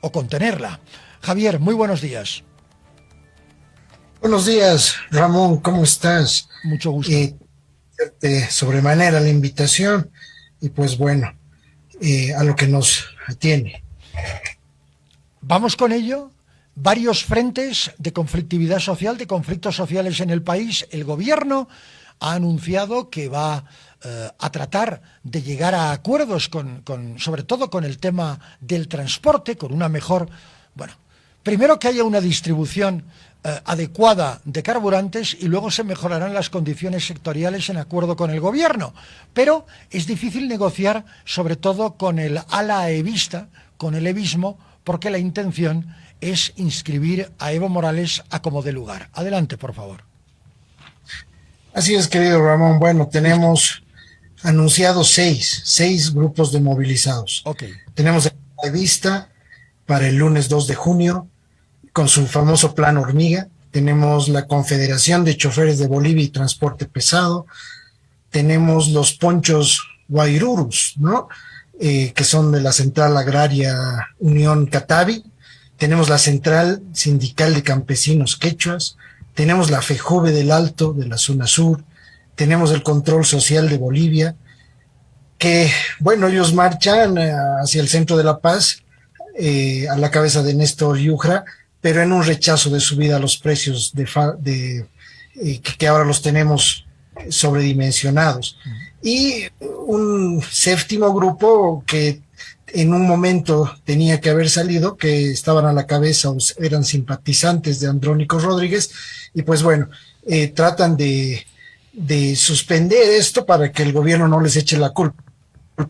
o contenerla. Javier, muy buenos días. Buenos días, Ramón, ¿cómo estás? Mucho gusto. De sobremanera la invitación y pues bueno, a lo que nos atiene. Vamos con ello. Varios frentes de conflictividad social, de conflictos sociales en el país. El gobierno ha anunciado que va a tratar de llegar a acuerdos sobre todo con el tema del transporte, con una mejor, bueno, primero que haya una distribución adecuada de carburantes y luego se mejorarán las condiciones sectoriales en acuerdo con el gobierno. Pero es difícil negociar sobre todo con el ala evista, con el evismo, porque la intención es inscribir a Evo Morales a como dé lugar. Adelante, por favor. Así es, querido Ramón. Bueno, tenemos anunciados seis grupos de movilizados. Ok. Tenemos la vista para el lunes 2 de junio, con su famoso plan hormiga. Tenemos la Confederación de Choferes de Bolivia y Transporte Pesado. Tenemos los ponchos Guairurus, ¿no? Que son de la Central Agraria Unión Catavi. Tenemos la Central Sindical de Campesinos Quechuas. Tenemos la FEJOVE del Alto, de la zona sur. Tenemos el Control Social de Bolivia, que, bueno, ellos marchan hacia el centro de La Paz, a la cabeza de Néstor Yujra, pero en un rechazo de subida a los precios que ahora los tenemos sobredimensionados. Y un séptimo grupo que en un momento tenía que haber salido, que estaban a la cabeza, eran simpatizantes de Andrónico Rodríguez, y pues bueno, tratan de suspender esto para que el gobierno no les eche la culpa,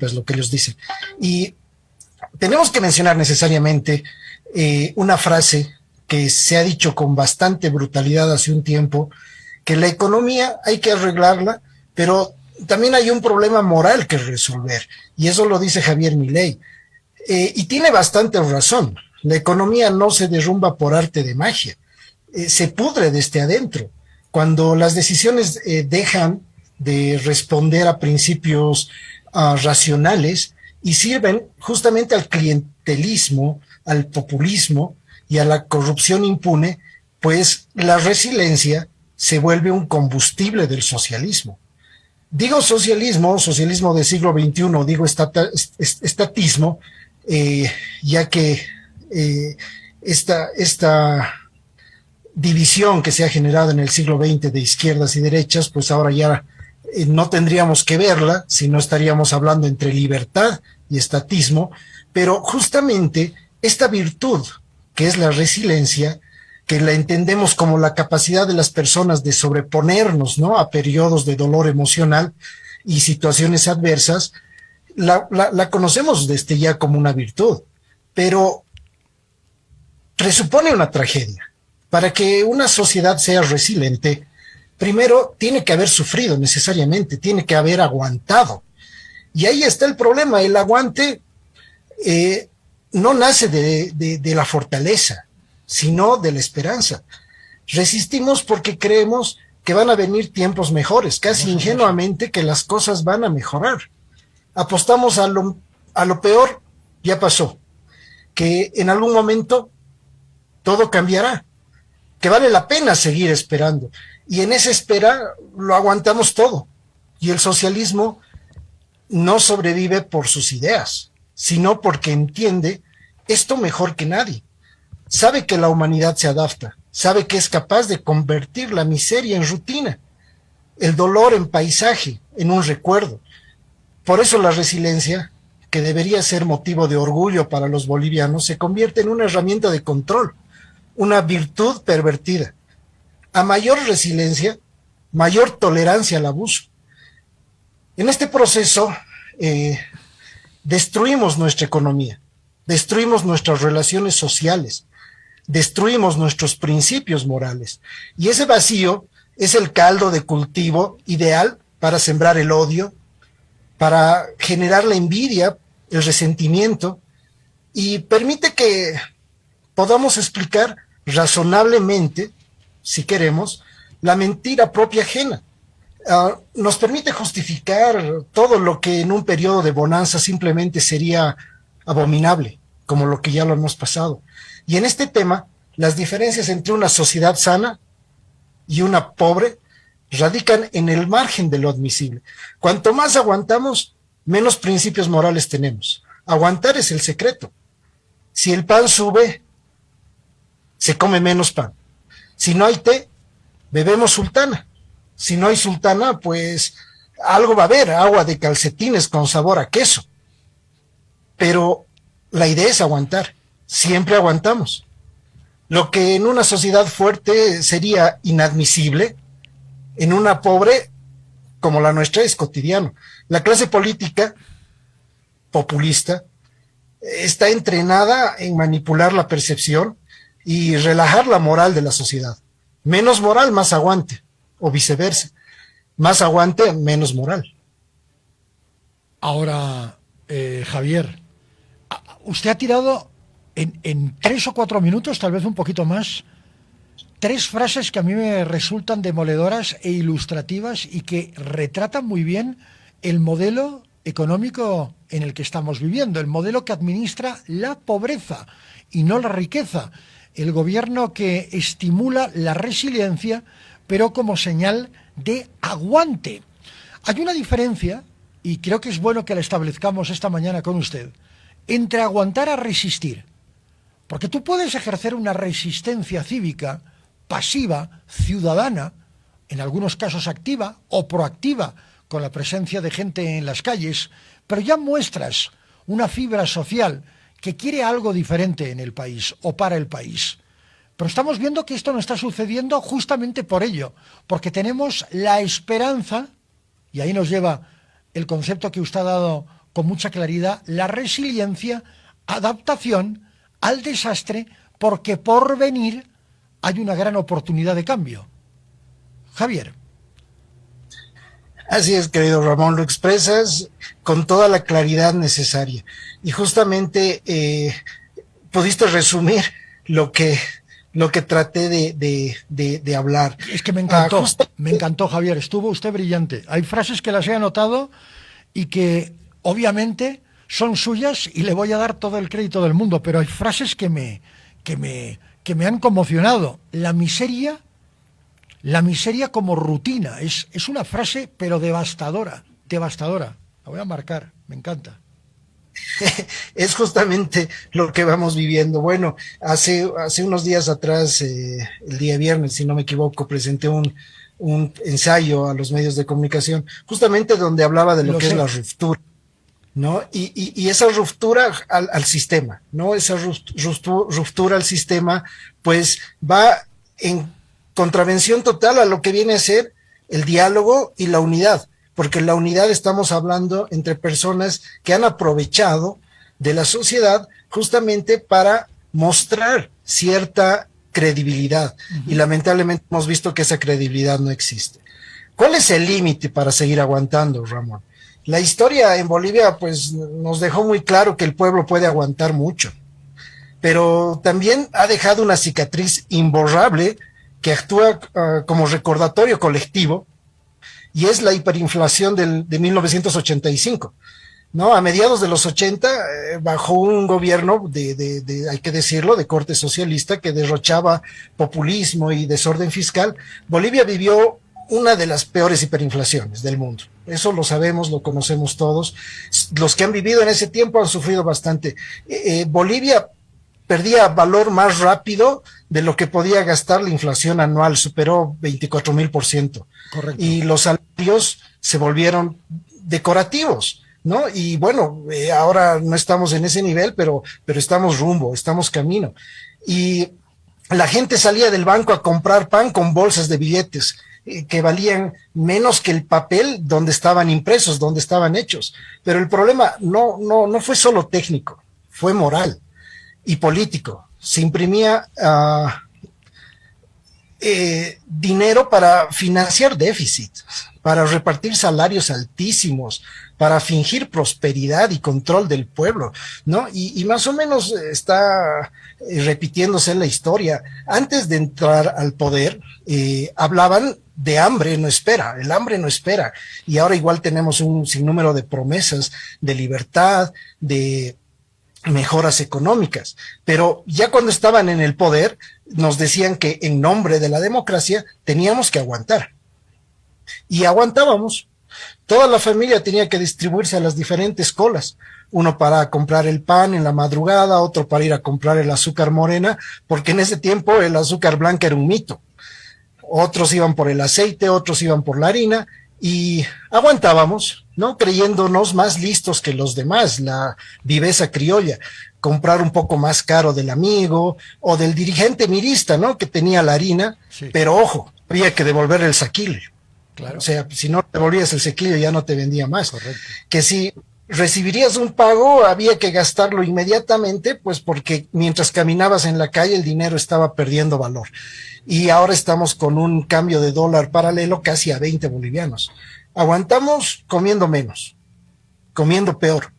es lo que ellos dicen. Y tenemos que mencionar necesariamente una frase que se ha dicho con bastante brutalidad hace un tiempo, que la economía hay que arreglarla, pero también hay un problema moral que resolver, y eso lo dice Javier Milei, y tiene bastante razón. La economía no se derrumba por arte de magia, se pudre desde adentro. Cuando las decisiones dejan de responder a principios racionales y sirven justamente al clientelismo, al populismo y a la corrupción impune, pues la resiliencia se vuelve un combustible del socialismo. Digo socialismo del siglo XXI, digo estatismo, ya que esta división que se ha generado en el siglo XX de izquierdas y derechas, pues ahora ya no tendríamos que verla, sino estaríamos hablando entre libertad y estatismo, pero justamente esta virtud, que es la resiliencia, que la entendemos como la capacidad de las personas de sobreponernos, ¿no?, a periodos de dolor emocional y situaciones adversas, la conocemos desde ya como una virtud, pero presupone una tragedia. Para que una sociedad sea resiliente, primero tiene que haber sufrido necesariamente, tiene que haber aguantado. Y ahí está el problema, el aguante no nace de la fortaleza, sino de la esperanza. Resistimos porque creemos que van a venir tiempos mejores, casi ingenuamente que las cosas van a mejorar. Apostamos a lo peor, ya pasó, que en algún momento todo cambiará, que vale la pena seguir esperando. Y en esa espera lo aguantamos todo. Y el socialismo no sobrevive por sus ideas, sino porque entiende esto mejor que nadie. Sabe que la humanidad se adapta, sabe que es capaz de convertir la miseria en rutina, el dolor en paisaje, en un recuerdo. Por eso la resiliencia, que debería ser motivo de orgullo para los bolivianos, se convierte en una herramienta de control, una virtud pervertida. A mayor resiliencia, mayor tolerancia al abuso. En este proceso destruimos nuestra economía, destruimos nuestras relaciones sociales, destruimos nuestros principios morales. Y ese vacío es el caldo de cultivo ideal para sembrar el odio, para generar la envidia, el resentimiento, y permite que podamos explicar razonablemente, si queremos, la mentira propia ajena. Nos permite justificar todo lo que en un periodo de bonanza simplemente sería abominable, como lo que ya lo hemos pasado. Y en este tema, las diferencias entre una sociedad sana y una pobre radican en el margen de lo admisible. Cuanto más aguantamos, menos principios morales tenemos. Aguantar es el secreto. Si el pan sube, se come menos pan. Si no hay té, bebemos sultana. Si no hay sultana, pues algo va a haber, agua de calcetines con sabor a queso. Pero la idea es aguantar. Siempre aguantamos. Lo que en una sociedad fuerte sería inadmisible, en una pobre como la nuestra es cotidiano. La clase política populista está entrenada en manipular la percepción y relajar la moral de la sociedad. Menos moral, más aguante, o viceversa. Más aguante, menos moral. Ahora, Javier, usted ha tirado en 3 o 4 minutos, tal vez un poquito más, 3 frases que a mí me resultan demoledoras e ilustrativas y que retratan muy bien el modelo económico en el que estamos viviendo, el modelo que administra la pobreza y no la riqueza, el gobierno que estimula la resiliencia, pero como señal de aguante. Hay una diferencia, y creo que es bueno que la establezcamos esta mañana con usted, entre aguantar a resistir. Porque tú puedes ejercer una resistencia cívica, pasiva, ciudadana, en algunos casos activa o proactiva, con la presencia de gente en las calles, pero ya muestras una fibra social que quiere algo diferente en el país o para el país. Pero estamos viendo que esto no está sucediendo justamente por ello, porque tenemos la esperanza, y ahí nos lleva el concepto que usted ha dado con mucha claridad, la resiliencia, adaptación al desastre, porque por venir hay una gran oportunidad de cambio. Javier. Así es, querido Ramón, lo expresas con toda la claridad necesaria. Y justamente pudiste resumir lo que traté de hablar. Es que me encantó, Javier, estuvo usted brillante. Hay frases que las he anotado y que obviamente son suyas y le voy a dar todo el crédito del mundo, pero hay frases que me han conmocionado. La miseria como rutina, es una frase pero devastadora. La voy a marcar, me encanta. Es justamente lo que vamos viviendo. Bueno, hace unos días atrás, el día viernes, si no me equivoco, presenté un ensayo a los medios de comunicación, justamente donde hablaba de lo que es la ruptura, ¿no? Y esa ruptura al sistema, ¿no? Esa ruptura al sistema, pues va en contravención total a lo que viene a ser el diálogo y la unidad. Porque en la unidad estamos hablando entre personas que han aprovechado de la sociedad justamente para mostrar cierta credibilidad. Y lamentablemente hemos visto que esa credibilidad no existe. ¿Cuál es el límite para seguir aguantando, Ramón? La historia en Bolivia pues nos dejó muy claro que el pueblo puede aguantar mucho, pero también ha dejado una cicatriz imborrable que actúa como recordatorio colectivo, y es la hiperinflación de 1985, ¿no? A mediados de los 80, bajo un gobierno hay que decirlo, de corte socialista, que derrochaba populismo y desorden fiscal, Bolivia vivió una de las peores hiperinflaciones del mundo. Eso lo sabemos, lo conocemos todos. Los que han vivido en ese tiempo han sufrido bastante. Bolivia perdía valor más rápido de lo que podía gastar la inflación anual, superó 24,000%. Correcto. Y los salarios se volvieron decorativos, ¿no? Y bueno, ahora no estamos en ese nivel, pero estamos rumbo, estamos camino. Y la gente salía del banco a comprar pan con bolsas de billetes que valían menos que el papel donde estaban impresos, donde estaban hechos. Pero el problema no fue solo técnico, fue moral y político. Se imprimía dinero para financiar déficit, para repartir salarios altísimos, para fingir prosperidad y control del pueblo, ¿no? Y más o menos está repitiéndose la historia. Antes de entrar al poder, hablaban de hambre no espera, el hambre no espera. Y ahora igual tenemos un sinnúmero de promesas de libertad, de mejoras económicas, pero ya cuando estaban en el poder nos decían que en nombre de la democracia teníamos que aguantar. Y aguantábamos. Toda la familia tenía que distribuirse a las diferentes colas. Uno para comprar el pan en la madrugada, otro para ir a comprar el azúcar morena, porque en ese tiempo el azúcar blanca era un mito. Otros iban por el aceite, otros iban por la harina, y aguantábamos, ¿no? Creyéndonos más listos que los demás, la viveza criolla, comprar un poco más caro del amigo o del dirigente mirista, ¿no? Que tenía la harina, sí. Pero ojo, había que devolver el saquillo. Claro. O sea, si no devolvías el sequillo ya no te vendía más. Correcto. Que si recibirías un pago había que gastarlo inmediatamente, pues porque mientras caminabas en la calle el dinero estaba perdiendo valor. Y ahora estamos con un cambio de dólar paralelo casi a 20 bolivianos. Aguantamos comiendo menos, comiendo peor,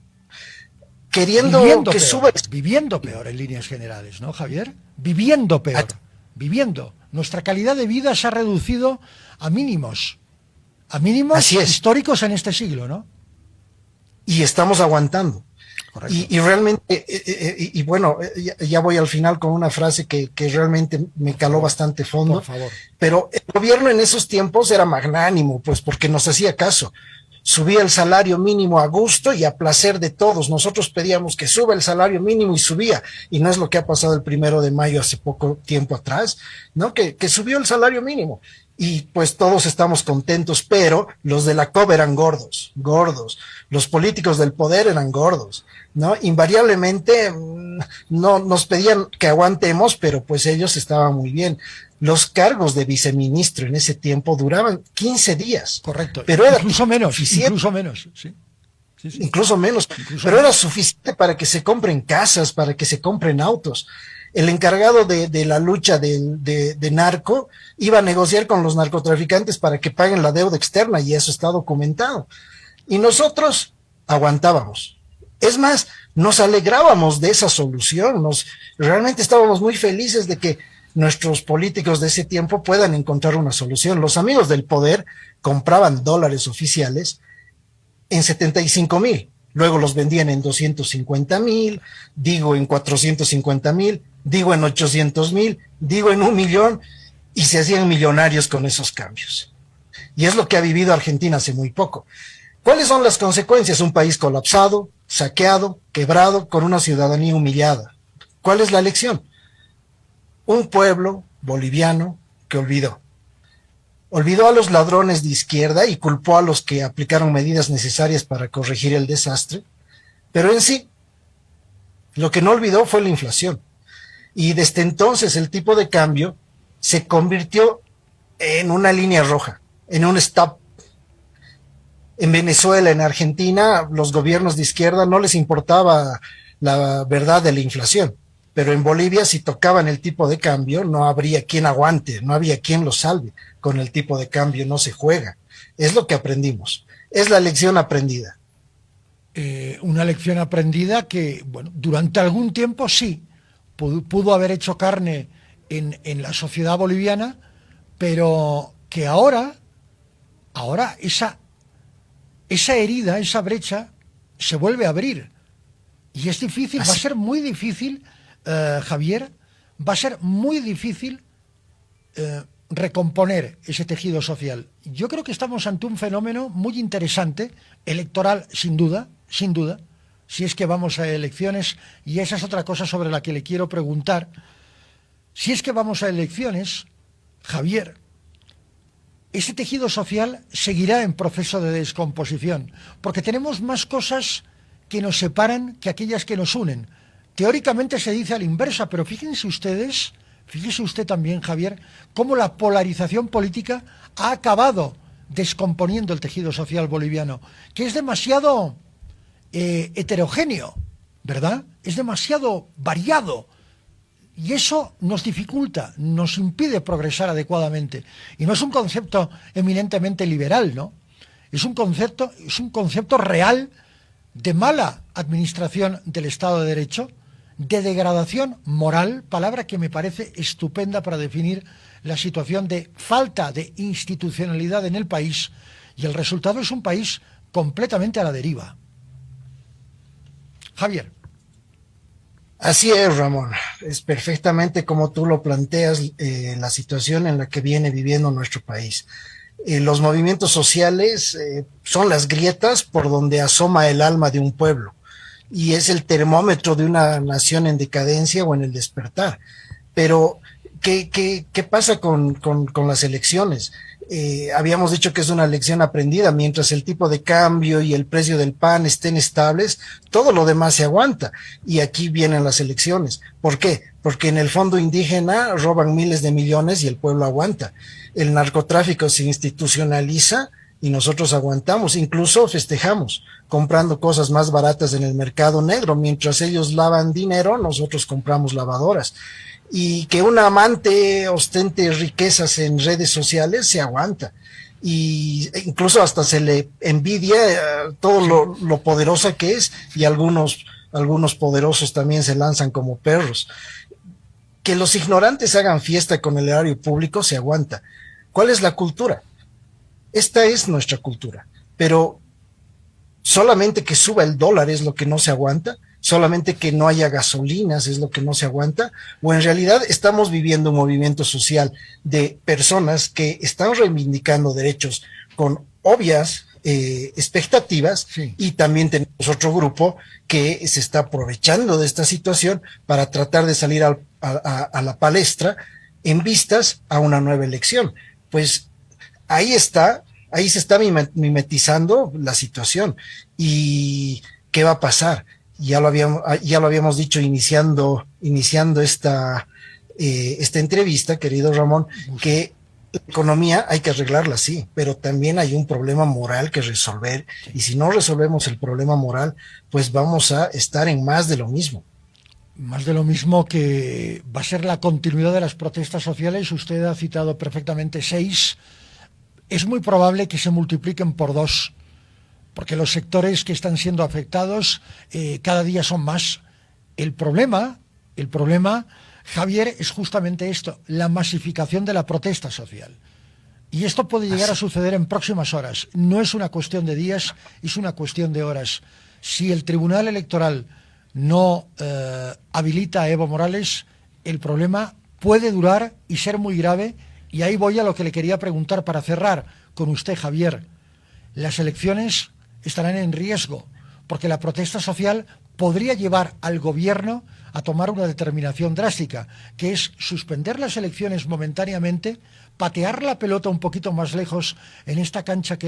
queriendo viviendo que peor, suba. Viviendo peor en líneas generales, ¿no, Javier? Viviendo peor, viviendo. Nuestra calidad de vida se ha reducido a mínimos históricos en este siglo, ¿no? Y estamos aguantando. Y realmente, bueno, ya voy al final con una frase que realmente me caló bastante fondo. Por favor. Pero el gobierno en esos tiempos era magnánimo, pues porque nos hacía caso. Subía el salario mínimo a gusto y a placer de todos. Nosotros pedíamos que suba el salario mínimo y subía. Y no es lo que ha pasado el 1 de mayo hace poco tiempo atrás, ¿no? Que subió el salario mínimo. Y pues todos estamos contentos, pero los de la COP eran gordos. Los políticos del poder eran gordos, ¿no? Invariablemente no nos pedían que aguantemos, pero pues ellos estaban muy bien. Los cargos de viceministro en ese tiempo duraban 15 días. Correcto. Pero era incluso menos, sí. Incluso menos. Pero era suficiente para que se compren casas, para que se compren autos. El encargado de la lucha de narco iba a negociar con los narcotraficantes para que paguen la deuda externa, y eso está documentado. Y nosotros aguantábamos. Es más, nos alegrábamos de esa solución. Realmente estábamos muy felices de que nuestros políticos de ese tiempo puedan encontrar una solución. Los amigos del poder compraban dólares oficiales en 75,000. Luego los vendían en 250,000, digo en 450,000, digo en 800,000, digo en 1,000,000, y se hacían millonarios con esos cambios. Y es lo que ha vivido Argentina hace muy poco. ¿Cuáles son las consecuencias? Un país colapsado, saqueado, quebrado, con una ciudadanía humillada. ¿Cuál es la lección? Un pueblo boliviano que olvidó a los ladrones de izquierda y culpó a los que aplicaron medidas necesarias para corregir el desastre, pero en sí, lo que no olvidó fue la inflación. Y desde entonces el tipo de cambio se convirtió en una línea roja, en un stop. En Venezuela, en Argentina, los gobiernos de izquierda no les importaba la verdad de la inflación. Pero en Bolivia, si tocaban el tipo de cambio, no habría quien aguante, no había quien lo salve. Con el tipo de cambio no se juega. Es lo que aprendimos. Es la lección aprendida. Una lección aprendida que, bueno, durante algún tiempo sí, pudo haber hecho carne en la sociedad boliviana, pero que ahora esa herida, esa brecha, se vuelve a abrir. Y es difícil, va a ser muy difícil, Javier, va a ser muy difícil recomponer ese tejido social. Yo creo que estamos ante un fenómeno muy interesante, electoral sin duda, si es que vamos a elecciones, y esa es otra cosa sobre la que le quiero preguntar. Si es que vamos a elecciones, Javier, ese tejido social seguirá en proceso de descomposición, porque tenemos más cosas que nos separan que aquellas que nos unen. Teóricamente se dice a la inversa, pero fíjense usted también, Javier, cómo la polarización política ha acabado descomponiendo el tejido social boliviano, que es demasiado heterogéneo, ¿verdad? Es demasiado variado. Y eso nos dificulta, nos impide progresar adecuadamente. Y no es un concepto eminentemente liberal, ¿no? Es un concepto real de mala administración del Estado de Derecho, de degradación moral, palabra que me parece estupenda para definir la situación de falta de institucionalidad en el país, y el resultado es un país completamente a la deriva. Javier. Así es, Ramón. Es perfectamente como tú lo planteas, la situación en la que viene viviendo nuestro país. Los movimientos sociales son las grietas por donde asoma el alma de un pueblo y es el termómetro de una nación en decadencia o en el despertar. Pero, ¿qué pasa con las elecciones? Habíamos dicho que es una lección aprendida. Mientras el tipo de cambio y el precio del pan estén estables, todo lo demás se aguanta. Y aquí vienen las elecciones. ¿Por qué? Porque en el fondo indígena roban miles de millones y el pueblo aguanta. El narcotráfico se institucionaliza y nosotros aguantamos, incluso festejamos, comprando cosas más baratas en el mercado negro. Mientras ellos lavan dinero, nosotros compramos lavadoras. Y que un amante ostente riquezas en redes sociales se aguanta. Y incluso hasta se le envidia todo lo poderosa que es, y algunos poderosos también se lanzan como perros. Que los ignorantes hagan fiesta con el erario público se aguanta. ¿Cuál es la cultura? Esta es nuestra cultura, pero solamente que suba el dólar es lo que no se aguanta, solamente que no haya gasolinas es lo que no se aguanta, o en realidad estamos viviendo un movimiento social de personas que están reivindicando derechos con obvias expectativas, Sí. y también tenemos otro grupo que se está aprovechando de esta situación para tratar de salir a la palestra en vistas a una nueva elección. Pues ahí se está mimetizando la situación. ¿Y qué va a pasar? Ya lo habíamos dicho iniciando esta entrevista, querido Ramón, que la economía hay que arreglarla, sí, pero también hay un problema moral que resolver, y si no resolvemos el problema moral, pues vamos a estar en más de lo mismo. Más de lo mismo, que va a ser la continuidad de las protestas sociales. Usted ha citado perfectamente 6. Es muy probable que se multipliquen por 2, porque los sectores que están siendo afectados cada día son más. El problema, Javier, es justamente esto, la masificación de la protesta social. Y esto puede llegar a suceder en próximas horas. No es una cuestión de días, es una cuestión de horas. Si el Tribunal Electoral no habilita a Evo Morales, el problema puede durar y ser muy grave. Y ahí voy a lo que le quería preguntar para cerrar con usted, Javier. Las elecciones estarán en riesgo porque la protesta social podría llevar al gobierno a tomar una determinación drástica, que es suspender las elecciones momentáneamente, patear la pelota un poquito más lejos en esta cancha que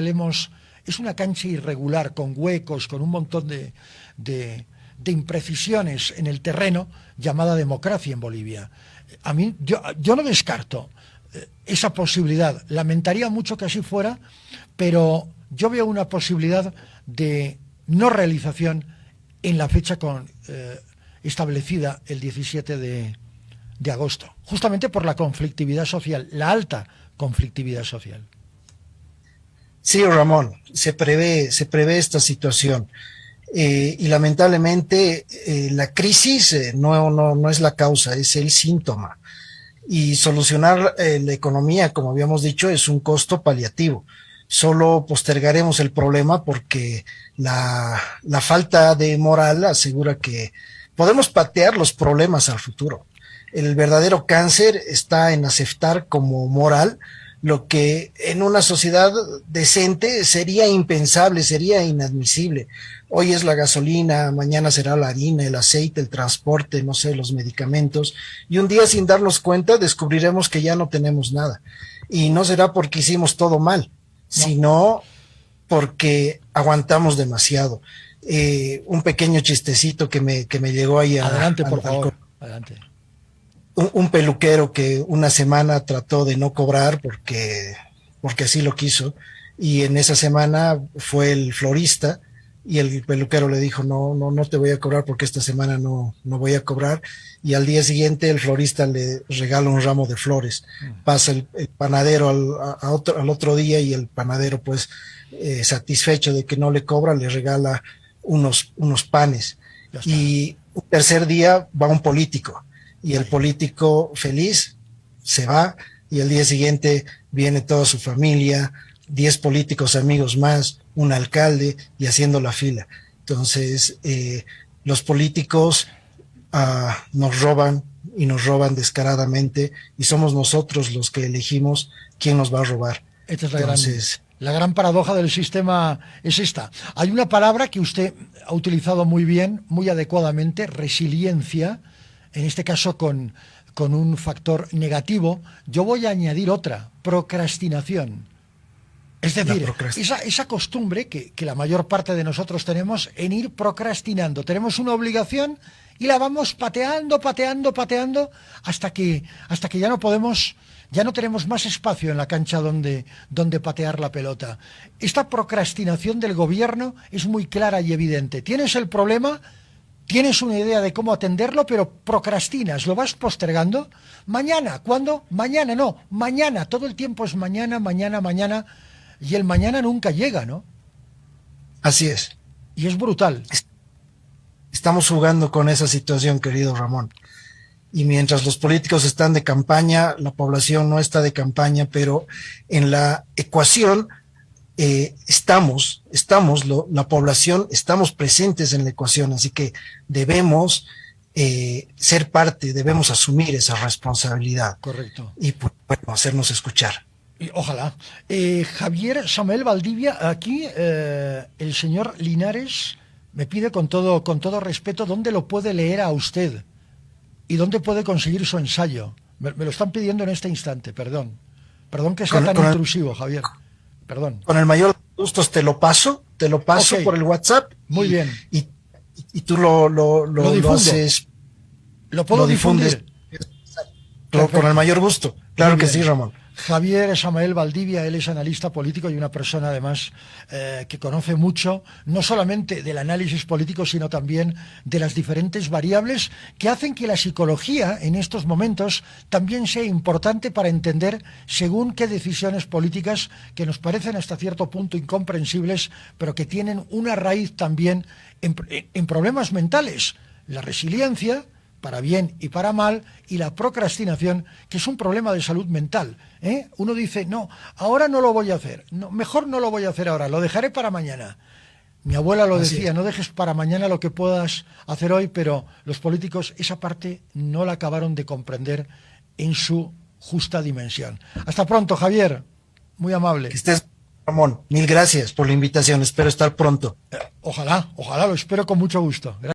es una cancha irregular, con huecos, con un montón de imprecisiones en el terreno, llamada democracia en Bolivia. Yo no descarto esa posibilidad. Lamentaría mucho que así fuera, pero yo veo una posibilidad de no realización en la fecha establecida el 17 de agosto, justamente por la conflictividad social, la alta conflictividad social. Sí, Ramón, se prevé esta situación. Y lamentablemente la crisis no es la causa, es el síntoma. Y solucionar la economía, como habíamos dicho, es un costo paliativo. Solo postergaremos el problema porque la falta de moral asegura que podemos patear los problemas al futuro. El verdadero cáncer está en aceptar como moral lo que en una sociedad decente sería impensable, sería inadmisible. Hoy es la gasolina, mañana será la harina, el aceite, el transporte, no sé, los medicamentos, y un día sin darnos cuenta descubriremos que ya no tenemos nada. Y no será porque hicimos todo mal, sino porque aguantamos demasiado. Un pequeño chistecito que me llegó ahí Adelante, por favor. Adelante. Un peluquero que una semana trató de no cobrar porque así lo quiso, y en esa semana fue el florista y el peluquero le dijo no te voy a cobrar porque esta semana no voy a cobrar, y al día siguiente el florista le regala un ramo de flores. Pasa el panadero al otro día, y el panadero pues satisfecho de que no le cobra, le regala unos panes, y un tercer día va un político. Y el político feliz se va, y al día siguiente viene toda su familia, 10 políticos amigos más, un alcalde, y haciendo la fila. Entonces, los políticos nos roban y nos roban descaradamente y somos nosotros los que elegimos quién nos va a robar. Esta es Entonces, la gran paradoja del sistema es esta. Hay una palabra que usted ha utilizado muy bien, muy adecuadamente, resiliencia, en este caso con un factor negativo. Yo voy a añadir otra, procrastinación. Es decir, esa costumbre que la mayor parte de nosotros tenemos en ir procrastinando. Tenemos una obligación y la vamos pateando hasta que ya no podemos, ya no tenemos más espacio en la cancha donde patear la pelota. Esta procrastinación del gobierno es muy clara y evidente. Tienes el problema, tienes una idea de cómo atenderlo, pero procrastinas, lo vas postergando. Mañana, ¿cuándo? Mañana, no, mañana, todo el tiempo es mañana, mañana, y el mañana nunca llega, ¿no? así es. Y es brutal. Estamos jugando con esa situación, querido Ramón. Y mientras los políticos están de campaña, la población no está de campaña, pero en la ecuación la población estamos presentes en la ecuación, así que debemos ser parte, debemos asumir esa responsabilidad. Correcto. Y bueno, hacernos escuchar. Ojalá. Javier Samuel Valdivia, aquí el señor Linares me pide con todo respeto dónde lo puede leer a usted y dónde puede conseguir su ensayo. Me lo están pidiendo en este instante, perdón. Perdón que sea tan intrusivo, Javier. Perdón. Con el mayor gusto te lo paso okay, por el WhatsApp. Muy bien. Y tú lo haces. ¿Lo puedo difundir? Con el mayor gusto. Claro que sí, Ramón. Javier Samuel Valdivia, él es analista político y una persona además que conoce mucho, no solamente del análisis político, sino también de las diferentes variables que hacen que la psicología en estos momentos también sea importante para entender según qué decisiones políticas que nos parecen hasta cierto punto incomprensibles, pero que tienen una raíz también en problemas mentales. La resiliencia, para bien y para mal, y la procrastinación, que es un problema de salud mental. Uno dice, no, ahora no lo voy a hacer, no, mejor no lo voy a hacer ahora, lo dejaré para mañana. Mi abuela lo decía, no dejes para mañana lo que puedas hacer hoy, pero los políticos esa parte no la acabaron de comprender en su justa dimensión. Hasta pronto, Javier, muy amable. Que estés, Ramón, mil gracias por la invitación, espero estar pronto. Ojalá, lo espero con mucho gusto. Gracias.